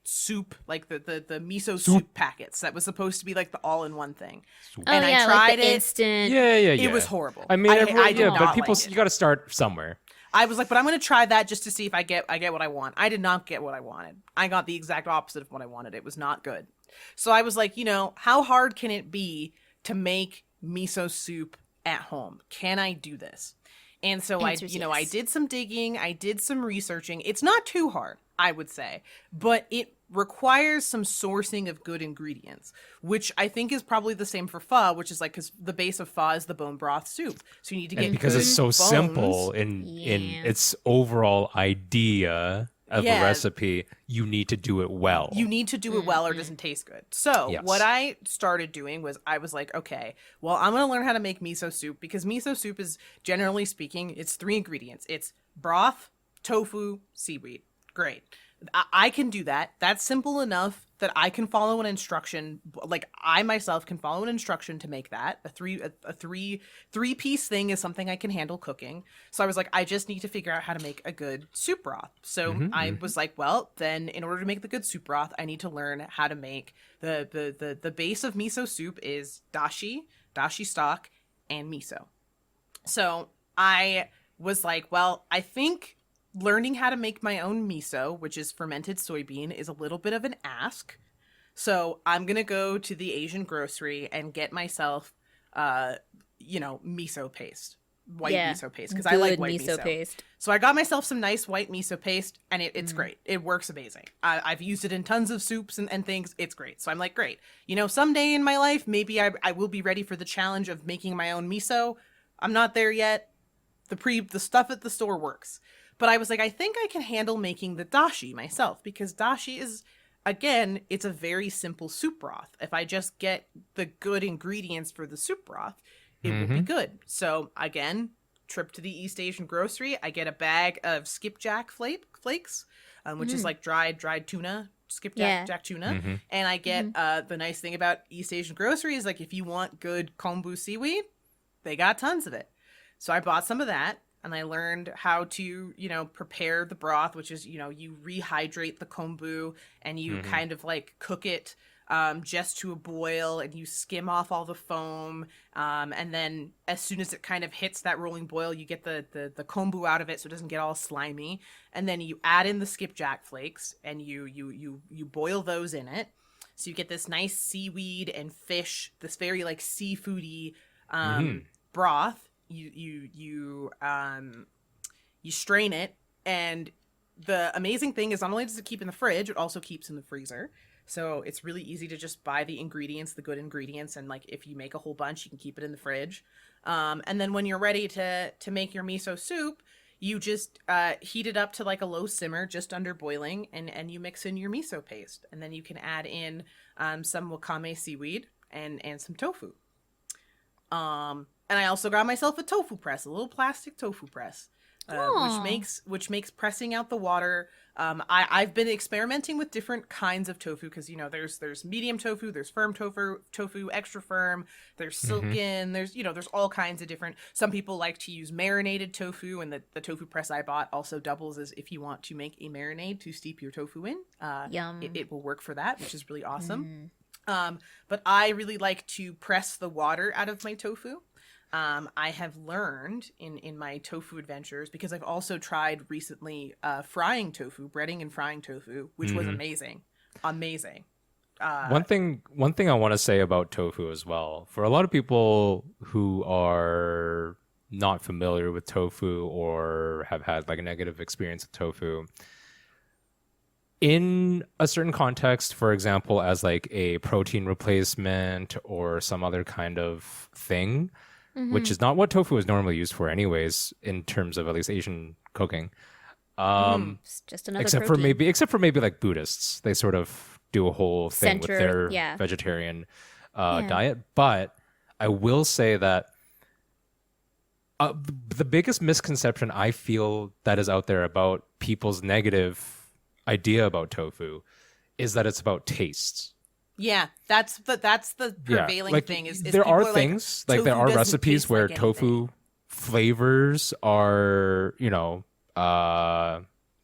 D: soup, like the miso soup packets that was supposed to be like the all-in-one thing.
B: Oh
D: and I
B: yeah,
D: tried
B: like the
D: it.
B: instant.
A: Yeah.
D: It was horrible.
A: I mean,
D: I did
A: but
D: not
A: people,
D: like it.
A: you got to start somewhere.
D: I was like, but I'm gonna try that just to see if I get what I want. I did not get what I wanted. I got the exact opposite of what I wanted. It was not good. So I was like, how hard can it be to make miso soup at home? Can I do this? And so
B: Answer's
D: I
B: yes.
D: did some digging, I did some researching. It's not too hard, I would say, but it requires some sourcing of good ingredients, which I think is probably the same for pho, which is like, because the base of pho is the bone broth soup, so you need to get
A: because
D: good
A: it's so
D: bones.
A: simple in its overall idea of a recipe, you need to do it well.
D: You need to do it well or it doesn't taste good. So what I started doing was I was like, okay, well, I'm going to learn how to make miso soup, because miso soup is, generally speaking, it's 3 ingredients. It's broth, tofu, seaweed. Great. I can do that. That's simple enough that I can follow an instruction. Like, I myself can follow an instruction to make that. A three-piece thing is something I can handle cooking. So I was like, I just need to figure out how to make a good soup broth. So I was like, well, then in order to make the good soup broth, I need to learn how to make the base of miso soup is dashi stock, and miso. So I was like, well, I think learning how to make my own miso, which is fermented soybean, is a little bit of an ask. So I'm going to go to the Asian grocery and get myself, miso paste. White miso paste, because I like white miso
B: paste.
D: So I got myself some nice white miso paste, and it's great. It works amazing. I've used it in tons of soups and things. It's great. So I'm like, great. Someday in my life, maybe I will be ready for the challenge of making my own miso. I'm not there yet. The stuff at the store works. But I was like, I think I can handle making the dashi myself, because dashi is, again, it's a very simple soup broth. If I just get the good ingredients for the soup broth, it will be good. So again, trip to the East Asian grocery, I get a bag of skipjack flakes, which is like dried tuna, skipjack tuna. And I get, the nice thing about East Asian grocery is, like, if you want good kombu seaweed, they got tons of it. So I bought some of that. And I learned how to, prepare the broth, which is, you rehydrate the kombu and you kind of like cook it just to a boil, and you skim off all the foam. And then as soon as it kind of hits that rolling boil, you get the kombu out of it so it doesn't get all slimy. And then you add in the skipjack flakes and you boil those in it. So you get this nice seaweed and fish, this very like seafoody broth. You strain it, and the amazing thing is not only does it keep in the fridge, it also keeps in the freezer. So it's really easy to just buy the ingredients, the good ingredients, and like if you make a whole bunch, you can keep it in the fridge. And then when you're ready to make your miso soup, you just heat it up to like a low simmer, just under boiling, and you mix in your miso paste, and then you can add in some wakame seaweed and some tofu. And I also got myself a tofu press, a little plastic tofu press, which makes pressing out the water. I've been experimenting with different kinds of tofu, because there's medium tofu, there's firm tofu, extra firm, there's silken, there's all kinds of different. Some people like to use marinated tofu, and the tofu press I bought also doubles as if you want to make a marinade to steep your tofu in.
B: Yum.
D: It will work for that, which is really awesome. But I really like to press the water out of my tofu. I have learned in my tofu adventures, because I've also tried recently frying tofu, breading and frying tofu, which was amazing. One thing
A: I want to say about tofu as well, for a lot of people who are not familiar with tofu or have had like a negative experience with tofu, in a certain context, for example, as like a protein replacement or some other kind of thing, which is not what tofu is normally used for anyways, in terms of at least Asian cooking.
B: It's just another
A: except
B: protein.
A: for maybe like Buddhists, they sort of do a whole thing with their vegetarian diet. But I will say that the biggest misconception I feel that is out there about people's negative idea about tofu is that it's about taste.
D: Yeah, that's the prevailing thing. Is
A: there are things like there are recipes where tofu flavors are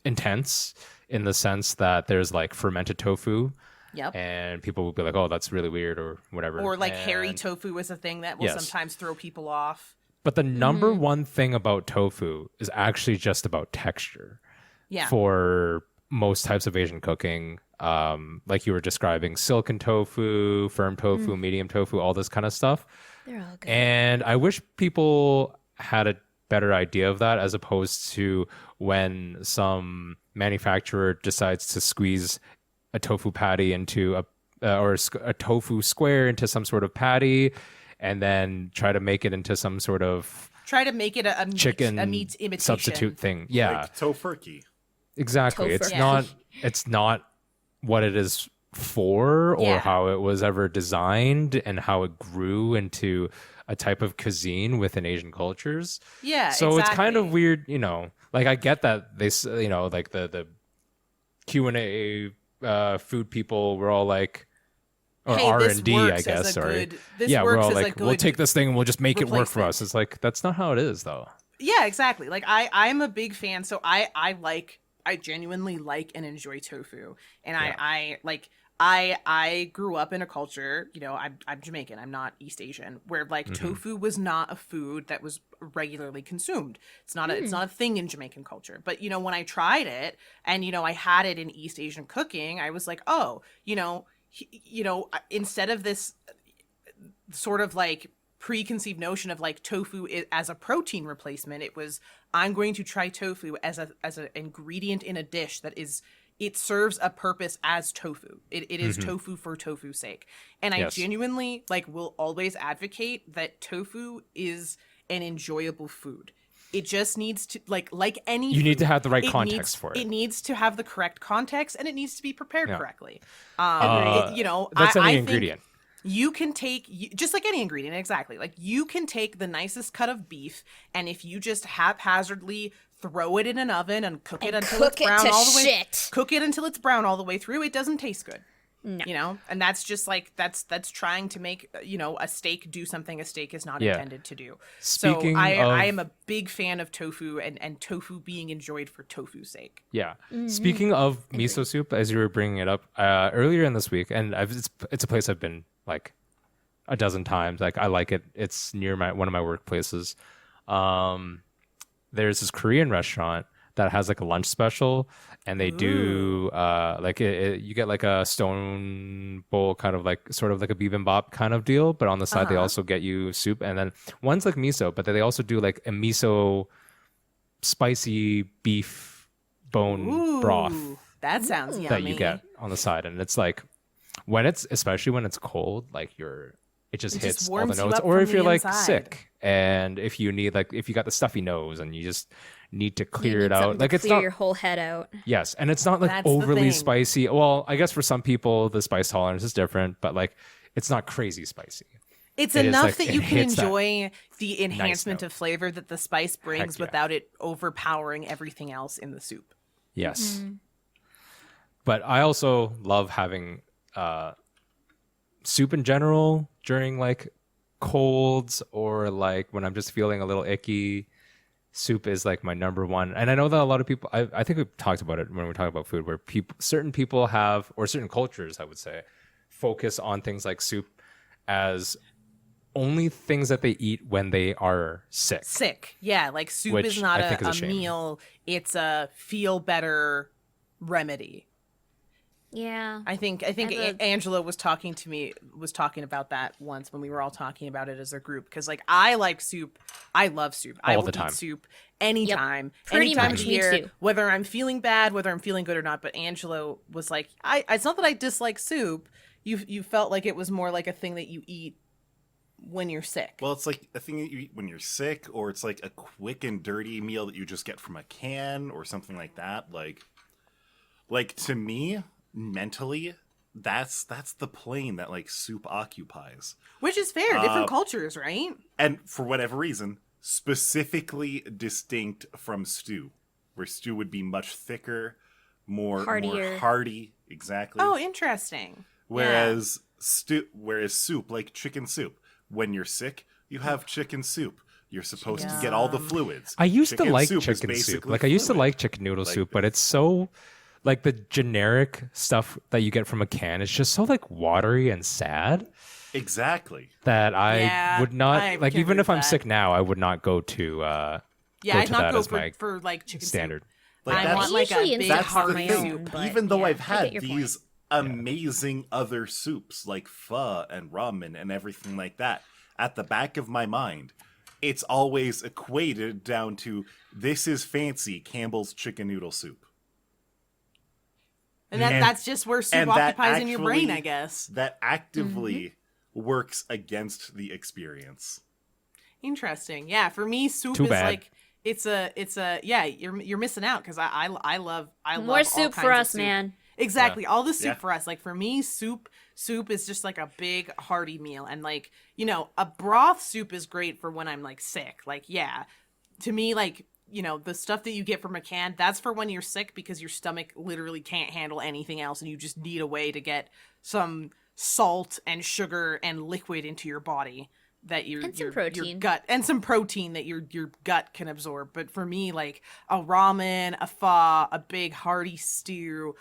A: intense, in the sense that there's like fermented tofu.
D: Yep.
A: And people will be like, "Oh, that's really weird," or whatever.
D: Or like hairy tofu is a thing that will sometimes throw people off.
A: But the number one thing about tofu is actually just about texture.
D: Yeah.
A: For most types of Asian cooking, like you were describing, silken tofu, firm tofu, medium tofu, all this kind of stuff.
B: They're all good.
A: And I wish people had a better idea of that, as opposed to when some manufacturer decides to squeeze a tofu patty into a tofu square into some sort of patty, and then try to make it into some sort of
D: Try to make it a
A: chicken
D: meat imitation
A: substitute thing. Yeah,
C: Like tofurkey.
A: exactly.
B: Tofurkey.
A: It's
B: Yeah.
A: not what it is for, or
D: Yeah.
A: how it was ever designed, and how it grew into a type of cuisine within Asian cultures.
D: Yeah,
A: So it's kind of
D: exactly.
A: weird, like I get that like the Q&A food people were all like, or
D: Hey, this
A: R&D, I
D: works as
A: guess,
D: a
A: sorry.
D: good- this
A: Yeah, we're
D: works
A: all
D: as a
A: like, we'll
D: good
A: take this thing and we'll just make it work for
D: replacement.
A: us. It's like, that's not how it is, though.
D: Yeah, exactly. Like I'm a big fan, so I genuinely like and enjoy tofu. And I grew up in a culture, I'm Jamaican, I'm not East Asian, where like tofu was not a food that was regularly consumed. It's not a thing in Jamaican culture. But when I tried it and I had it in East Asian cooking, I was like, oh, instead of this sort of like preconceived notion of like tofu as a protein replacement, it was, I'm going to try tofu as an ingredient in a dish that it serves a purpose as tofu. It is tofu for tofu's sake. And I
A: Yes.
D: genuinely will always advocate that tofu is an enjoyable food. It just needs to like any
A: You need to
D: food,
A: have the right
D: it
A: context
D: needs,
A: for it.
D: It needs to have the correct context, and it needs to be prepared
A: Yeah.
D: correctly.
A: That's any
D: I think
A: ingredient.
D: you can take, just like any ingredient, exactly. Like you can take the nicest cut of beef, and if you just haphazardly throw it in an oven and cook it until
B: cook
D: it's
B: it
D: brown
B: to
D: all the way,
B: shit.
D: cook it until it's brown all the way through, it doesn't taste good.
B: No.
D: And that's just like that's trying to make a steak do something a steak is not
A: Yeah.
D: intended to do.
A: Speaking
D: so I
A: of-
D: I am a big fan of tofu and tofu being enjoyed for tofu's sake.
A: Yeah. Speaking of miso soup, as you were bringing it up earlier in this week, and it's a place I've been like a dozen times. Like I like it. It's near one of my workplaces. There's this Korean restaurant that has like a lunch special, and they do you get like a stone bowl, kind of like sort of like a bibimbap kind of deal, but on the side they also get you soup, and then one's like miso, but then they also do like a miso spicy beef bone broth
D: That sounds yummy.
A: that you get on the side, and it's like especially when it's cold, like it just
D: It
A: hits
D: just
A: all the
D: warms you
A: notes.
D: up
A: Or
D: from
A: if you're
D: the
A: like
D: inside.
A: sick, and if you need if you got the stuffy nose and you just need to
B: You
A: clear
B: need
A: it out,
B: something to
A: like it's
B: clear
A: not
B: your whole head out.
A: yes, and it's not like
D: That's the
A: overly
D: thing.
A: spicy. Well, I guess for some people the spice tolerance is different, but like it's not crazy spicy.
D: It's
A: It is,
D: enough
A: like,
D: that
A: it
D: you can
A: hits that
D: enjoy the enhancement
A: note.
D: of flavor that the spice brings
A: yeah.
D: without it overpowering everything else in the soup.
A: Yes. But I also love having soup in general during like colds, or like when I'm just feeling a little icky. Soup is like my number one. And I know that a lot of people, I think we've talked about it when we talk about food, where certain people have, or certain cultures, I would say, focus on things like soup as only things that they eat when they are sick.
D: Sick. Yeah, like soup
A: Which
D: is not
A: I think is a
D: a
A: shame.
D: meal, it's a feel better remedy.
B: Yeah.
D: I think Angela was talking about that once when we were all talking about it as a group, because like I like soup, I love soup, I
A: All
D: will
A: the time.
D: eat soup anytime,
B: Pretty
D: any time
B: much,
D: of
B: me
D: year,
B: too.
D: whether I'm feeling bad, whether I'm feeling good or not. But Angela was like, it's not that I dislike soup. You felt like it was more like a thing that you eat when you're sick.
C: Well, it's like a thing that you eat when you're sick, or it's like a quick and dirty meal that you just get from a can or something like that. Like to me, mentally, that's the plane that like soup occupies.
D: Which is fair, different cultures, right?
C: And for whatever reason, specifically distinct from stew, where stew would be much thicker, more
B: Heartier.
C: hearty, exactly.
D: Oh, interesting.
C: Whereas soup, like chicken soup, when you're sick, you have chicken soup. You're supposed to get all the fluids.
A: I used to like
C: soup is
A: chicken soup.
C: basically
A: Like I used to
C: fluid.
A: like chicken noodle soup, but it's so like the generic stuff that you get from a can is just so like watery and sad
C: Exactly.
A: that I
D: Yeah,
A: would not
D: I
A: like,
D: can
A: even
D: agree
A: if I'm
D: with that.
A: sick now, I would not go to
D: Yeah,
A: go
D: I'd
A: to
D: not
A: that
D: go
A: as my
D: for like chicken
A: standard.
D: soup.
C: Like
D: I
C: that's,
D: want like a
B: usually
D: big
C: that's the
D: hearty
C: thing.
D: soup.
B: but
C: Even though
B: yeah,
C: I've
B: I
C: had
B: get your point.
C: these amazing other soups like pho and ramen and everything like that, at the back of my mind, it's always equated down to this is fancy Campbell's chicken noodle soup.
D: And that's just where soup
C: and that
D: occupies in your brain, I
C: actually-
D: guess.
C: That actively works against the experience.
D: Interesting. Yeah, for me, soup
A: Too
D: is
A: bad.
D: like it's a yeah. You're missing out because I love
B: More
D: all
B: soup for
D: kinds of
B: us,
D: soup.
B: man.
D: Exactly, all the soup
C: Yeah.
D: for us. Like for me, soup is just like a big hearty meal, and like a broth soup is great for when I'm like sick. Like to me, like the stuff that you get from a can, that's for when you're sick because your stomach literally can't handle anything else, and you just need a way to get some salt and sugar and liquid into your body that your
B: protein.
D: gut and some protein that your gut can absorb. But for me, like a ramen, a pho, a big hearty stew,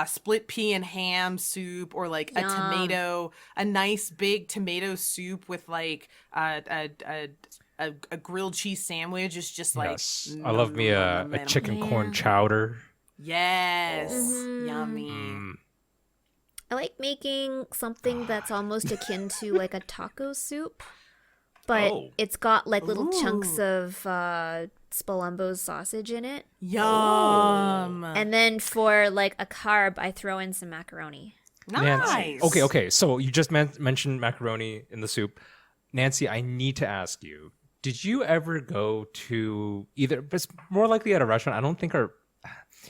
D: split pea and ham soup, or like a nice big tomato soup with like a grilled cheese sandwich is just like
A: Yes. I love me a chicken corn chowder.
D: Yes,
B: Mhm.
D: yummy.
B: I like making something that's almost akin to like a taco soup, but
C: Oh.
B: it's got like little
D: Ooh.
B: chunks of Spalumbo's sausage in it.
D: Yum.
B: And then for like a carb, I throw in some macaroni.
A: Nancy.
D: Nice.
A: Okay. So you just mentioned macaroni in the soup. Nancy, I need to ask you, did you ever go to either, but it's more likely at a restaurant, I don't think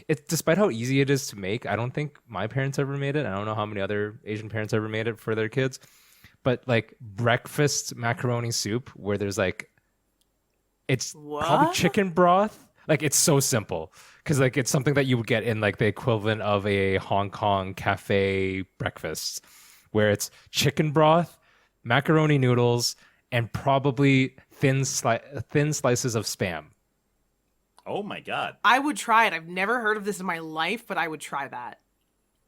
A: it's despite how easy it is to make, I don't think my parents ever made it. I don't know how many other Asian parents ever made it for their kids. But like breakfast macaroni soup where there's like, it's probably
D: What?
A: chicken broth. Like it's so simple because like it's something that you would get in like the equivalent of a Hong Kong cafe breakfast where it's chicken broth, macaroni noodles, and probably thin slices of Spam.
C: Oh my god.
D: I would try it. I've never heard of this in my life, but I would try that.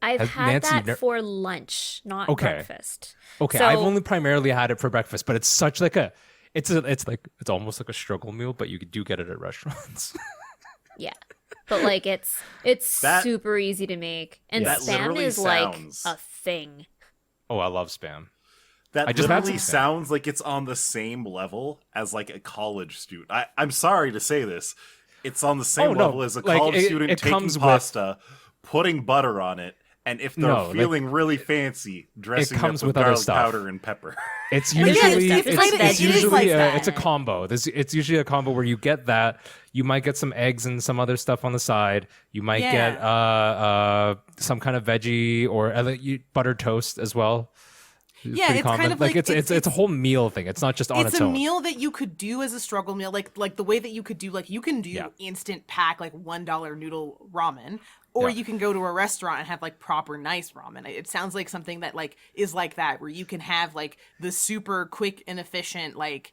B: I've
A: Has
B: had
A: Nancy
B: that
A: ner-
B: for lunch, not
A: Okay.
B: breakfast.
A: Okay,
B: So-
A: I've only primarily had it for breakfast, but it's such like it's almost like a struggle meal, but you do get it at restaurants.
B: Yeah. But like it's
C: That-
B: super easy to make. And
C: That
B: Spam
C: literally
B: is
C: sounds-
B: like a thing.
A: Oh, I love Spam.
C: That
A: I just had
C: literally
A: some.
C: sounds like it's on the same level as like a college student. I'm sorry to say this. It's on the same
A: Oh, no.
C: level as a
A: Like,
C: college
A: it
C: student taking
A: comes with-
C: pasta, putting butter on it, and if they're
A: No, like,
C: feeling really fancy, dressing
A: comes
C: it with
A: with other
C: garlic
A: stuff.
C: powder and pepper.
A: It's
B: Yeah,
A: usually
B: it's
A: it's,
B: like
A: it's
B: veggies.
A: usually
D: like that.
A: it's a combo. It's usually a combo where you get that. You might get some eggs and some other stuff on the side. You might get some kind of veggie or butter toast as well.
D: Yeah,
A: pretty
D: it's kind
A: common.
D: of
A: like
D: like-
A: it's a whole meal thing. It's not just on its
D: It's a
A: own.
D: meal that you could do as a struggle meal, like the way that you could do, like you can do
A: Yeah.
D: instant pack like $1 noodle ramen, or
A: Yeah.
D: you can go to a restaurant and have like proper nice ramen. It sounds like something that like is like that, where you can have like the super quick and efficient like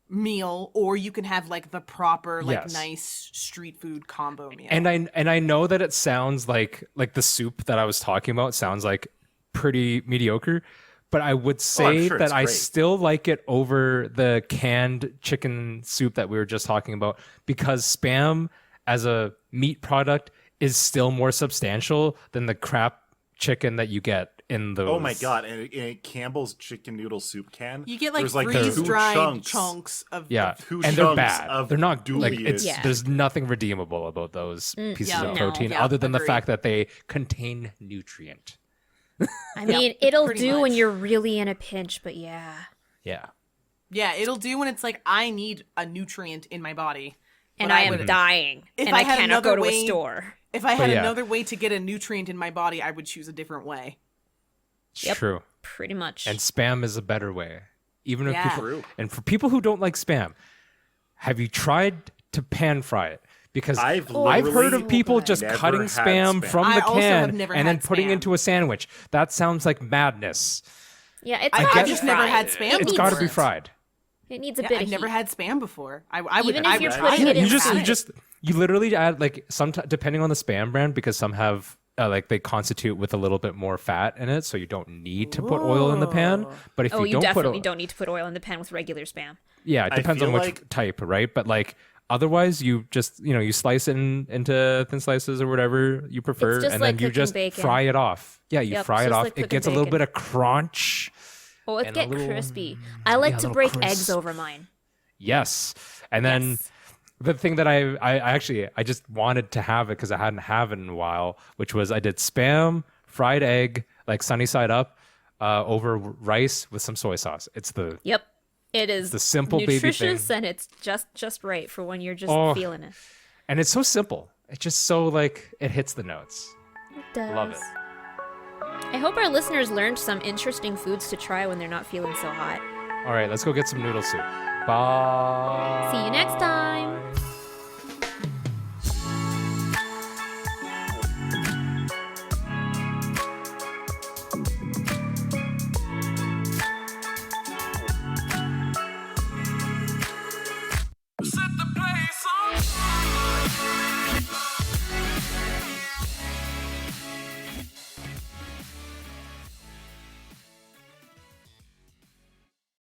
D: meal, or you can have like the proper like
A: Yes.
D: nice street food combo meal.
A: And I know that it sounds like the soup that I was talking about sounds like pretty mediocre, but I would say
C: sure
A: that
C: it's
A: I
C: great.
A: still like it over the canned chicken soup that we were just talking about because Spam as a meat product is still more substantial than the crap chicken that you get in those.
C: Oh my god! And in Campbell's chicken noodle soup can,
D: you get like
C: there's like
D: freeze
C: two
D: dried
C: chunks.
D: of
A: Yeah,
C: Two
A: and they're
C: chunks
A: bad.
C: of
A: They're not like it's.
B: Yeah.
A: There's nothing redeemable about those pieces
D: yeah,
A: of
D: no,
A: protein
D: yeah,
A: other than the
D: agreed.
A: fact that they contain nutrient.
B: I mean, it'll
D: pretty
B: do when
D: much.
B: you're really in a pinch, but yeah.
A: Yeah.
D: Yeah, it'll do when it's like I need a nutrient in my body.
B: And
D: But
B: I am
D: would-
B: dying.
D: If
B: and
D: I
B: I
D: had
B: cannot go
D: another
B: to
D: way-
B: a store.
D: If I had
A: yeah.
D: another way to get a nutrient in my body, I would choose a different way.
A: It's
B: Yep.
A: true.
B: Pretty much.
A: And Spam is a better way. Even if
D: Yeah.
A: people
C: True.
A: and for people who don't like Spam, have you tried to pan fry it? Because
C: I've
A: I've heard
C: literally
A: of people just
C: never
A: cutting
C: had
A: Spam
C: Spam.
A: from
D: I
A: the
D: also have
A: can
D: never
A: and then
D: had
A: putting
D: Spam.
A: into a sandwich. That sounds like madness.
B: yeah, it's
D: I
B: gotta
D: just
B: be
D: never
B: fried.
D: had Spam
B: It
A: It's
B: needs-
A: got to be
D: before.
A: fried.
B: It needs a
D: Yeah,
B: bit
D: I've
B: of
D: never
B: heat.
D: had Spam before. I would.
B: Even
D: I
B: if you're
D: would
B: putting
D: try
B: it in
A: you just
B: fat.
A: you just you literally add like sometimes depending on the Spam brand because some have like they constitute with a little bit more fat in it, so you don't need to put oil in the pan. But if
B: Oh,
A: you
B: you
A: don't
B: definitely
A: put
B: don't need to put oil in the pan with regular Spam.
A: yeah, it
C: I
A: depends on
C: feel
A: which
C: like-
A: type, right? But like otherwise, you just you slice it into thin slices or whatever you prefer,
B: just
A: and
B: like
A: then you
B: cooking
A: just
B: bacon.
A: fry it off. Yeah, you
B: Yep,
A: fry
B: it's
A: it
B: just
A: off.
B: like
A: It
B: cooking
A: gets a little
B: bacon.
A: bit of crunch.
B: Oh, it
A: And a
B: get
A: little-
B: crispy. I like
A: yeah, a
B: to
A: little
B: break
A: crisp.
B: eggs over mine.
A: Yes, and then
B: Yes.
A: the thing that I just wanted to have it because I hadn't have it in a while, which was I did Spam, fried egg, like sunny side up, over rice with some soy sauce. It's the
B: Yep. It is
A: the simple baby
B: nutritious
A: thing.
B: and it's just right for when you're just
A: Oh.
B: feeling it.
A: And it's so simple. It's just so like it hits the notes.
B: It does.
A: Love it.
B: I hope our listeners learned some interesting foods to try when they're not feeling so hot.
A: All right, let's go get some noodle soup. Bye.
B: See you next time.
E: Set the place on fire.